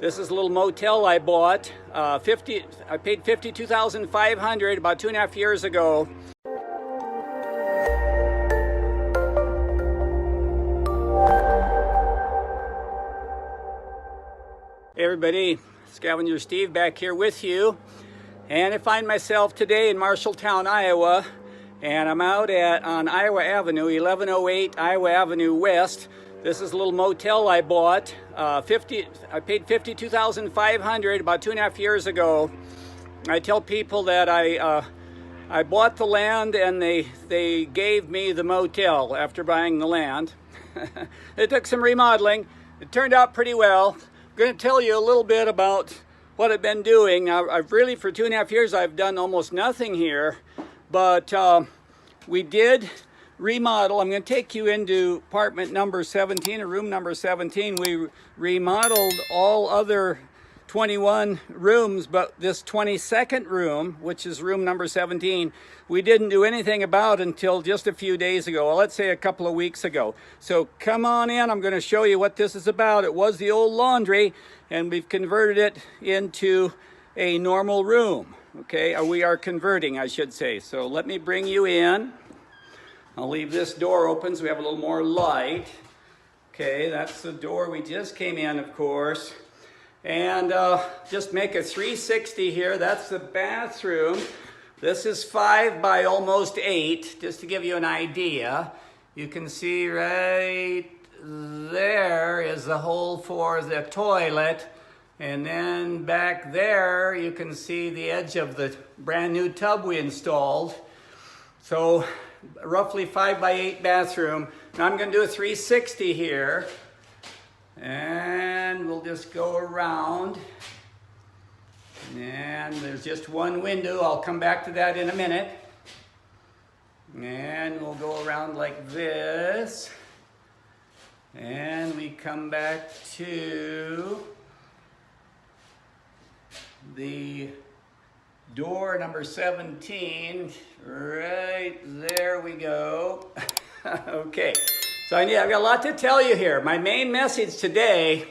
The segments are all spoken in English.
This is a little motel I bought. I paid $52,500 about 2.5 years ago. Hey everybody, Scavenger Steve back here with you. And I find myself today in Marshalltown, Iowa. And I'm out on Iowa Avenue, 1108 Iowa Avenue West. This is a little motel I bought. I paid $52,500 about 2.5 years ago. I tell people that I bought the land and they gave me the motel after buying the land. It took some remodeling. It turned out pretty well. I'm going to tell you a little bit about what I've been doing. I've really, for 2.5 years, I've done almost nothing here, but we did remodel. I'm going to take you into apartment number 17 or room number 17. We remodeled all other 21 rooms, but this 22nd room, which is room number 17, we didn't do anything about until just a few days ago. Well, let's say a couple of weeks ago. So come on in. I'm going to show you what this is about. It was the old laundry, and we've converted it into a normal room. Okay, or we are converting, I should say. So let me bring you in. I'll leave this door open so we have a little more light. Okay, that's the door we just came in, of course. And just make a 360 here. That's the bathroom. This is 5 by almost 8, just to give you an idea. You can see right there is the hole for the toilet. And then back there, you can see the edge of the brand new tub we installed. So roughly 5 by 8 bathroom. Now I'm going to do a 360 here. And we'll just go around. And there's just one window. I'll come back to that in a minute. And we'll go around like this. And we come back to the door number 17. Right there we go. Okay. So I've got a lot to tell you here. My main message today,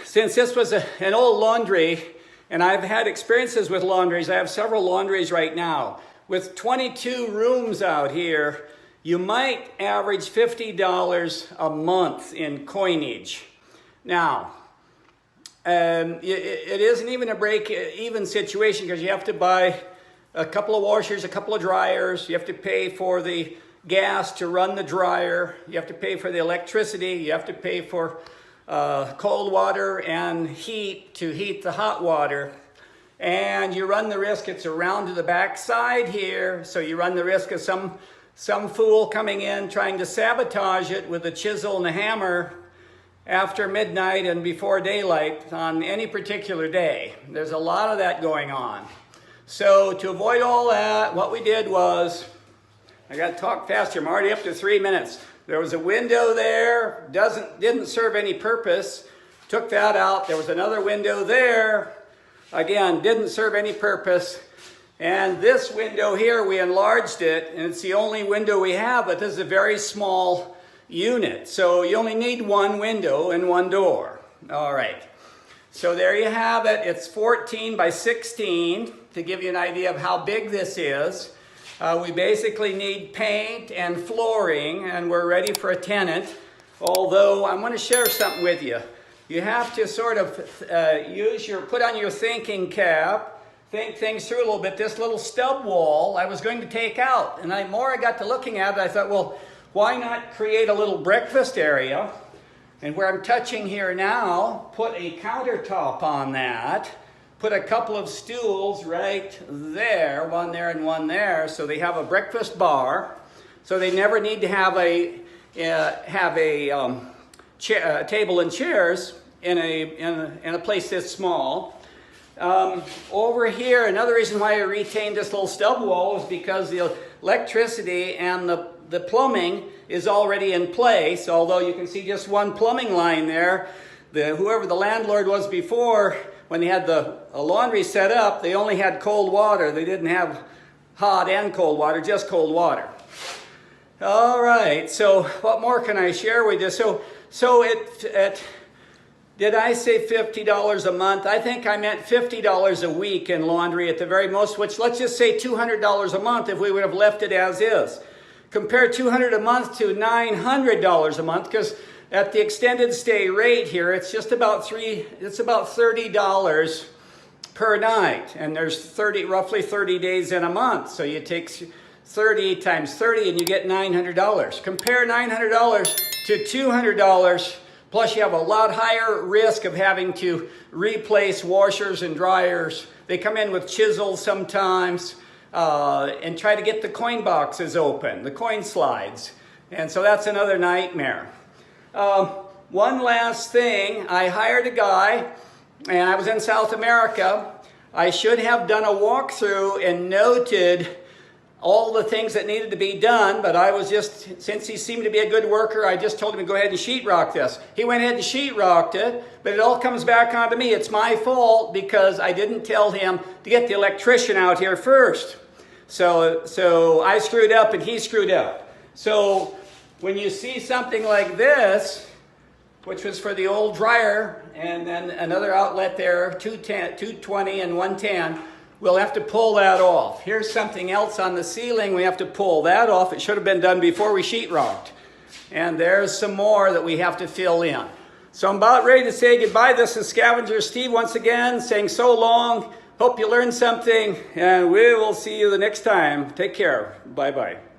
since this was an old laundry, and I've had experiences with laundries, I have several laundries right now. With 22 rooms out here, you might average $50 a month in coinage. Now, it isn't even a break-even situation because you have to buy a couple of washers, a couple of dryers, you have to pay for the gas to run the dryer, you have to pay for the electricity, you have to pay for cold water and heat to heat the hot water. And you run the risk, it's around to the back side here, so you run the risk of some fool coming in trying to sabotage it with a chisel and a hammer after midnight and before daylight on any particular day. There's a lot of that going on. So to avoid all that, what we did was, I got to talk faster, I'm already up to 3 minutes. There was a window there, didn't serve any purpose, took that out. There was another window there, again, didn't serve any purpose. And this window here, we enlarged it, and it's the only window we have, but this is a very small unit. So you only need one window and one door. All right. So there you have it. It's 14 by 16 to give you an idea of how big this is. We basically need paint and flooring, and we're ready for a tenant. Although I want to share something with you. You have to sort of put on your thinking cap, think things through a little bit. This little stub wall I was going to take out, and the more I got to looking at it, I thought, well, why not create a little breakfast area? And where I'm touching here now, put a countertop on that. Put a couple of stools right there, one there and one there, so they have a breakfast bar. So they never need to have a table and chairs in a place this small. Over here, another reason why I retained this little stub wall is because the electricity and the plumbing is already in place. Although you can see just one plumbing line there, whoever the landlord was before, when they had the laundry set up, they only had cold water. They didn't have hot and cold water, just cold water. All right, so what more can I share with you? So Did I say $50 a month? I think I meant $50 a week in laundry at the very most, which let's just say $200 a month if we would have left it as is. Compare $200 a month to $900 a month, because at the extended stay rate here, it's just about $30 per night, and there's roughly 30 days in a month. So you take 30 times 30 and you get $900. Compare $900 to $200, plus you have a lot higher risk of having to replace washers and dryers. They come in with chisels sometimes, and try to get the coin boxes open, the coin slides. And so that's another nightmare. One last thing, I hired a guy, and I was in South America. I should have done a walkthrough and noted all the things that needed to be done, but I was just, since he seemed to be a good worker, I just told him to go ahead and sheetrock this. He went ahead and sheetrocked it, but it all comes back onto me. It's my fault because I didn't tell him to get the electrician out here first. So I screwed up and he screwed up. So when you see something like this, which was for the old dryer, and then another outlet there, 220 and 110, we'll have to pull that off. Here's something else on the ceiling. We have to pull that off. It should have been done before we sheetrocked. And there's some more that we have to fill in. So I'm about ready to say goodbye. This is Scavenger Steve once again, saying so long. Hope you learned something, and we will see you the next time. Take care. Bye-bye.